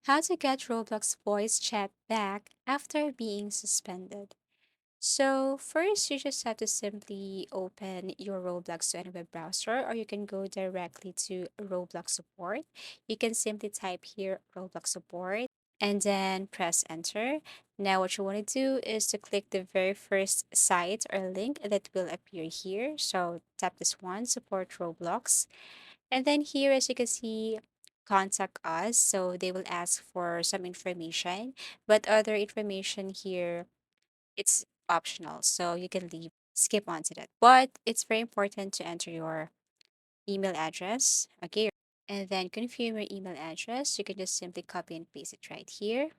How to get Roblox voice chat back after being suspended. So, first, you just have to simply open your Roblox to any web browser, or you can go directly to Roblox support. You can simply type here Roblox support and then press enter. Now, what you want to do is to click the very first site or link that will appear here. So, tap this one, support Roblox. And then here, as you can see, contact us. So they will ask for some information, but other information here, it's optional. So you can leave, skip on to that. But it's very important to enter your email address. Okay. And then confirm your email address. You can just simply copy and paste it right here.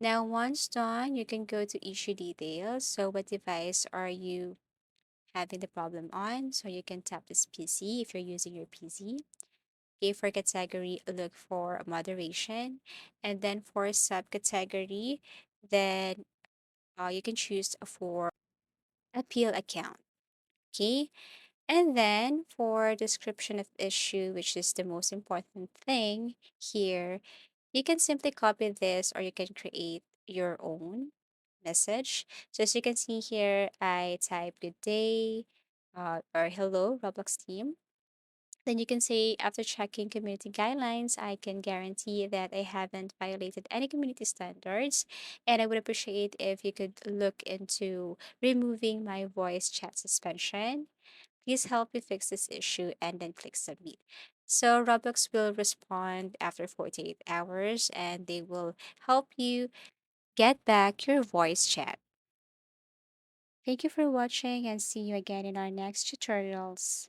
Now, once done, you can go to issue details. So what device are you having the problem on? So you can tap this PC if you're using your PC. Okay, for category, look for moderation. And then for subcategory, then you can choose for appeal account. Okay. And then for description of issue, which is the most important thing here, you can simply copy this or you can create your own message. So as you can see here, I type good day or hello, Roblox team. Then you can say, after checking community guidelines, I can guarantee that I haven't violated any community standards. And I would appreciate if you could look into removing my voice chat suspension. Please help me fix this issue and then click submit. So Roblox will respond after 48 hours and they will help you get back your voice chat. Thank you for watching and see you again in our next tutorials.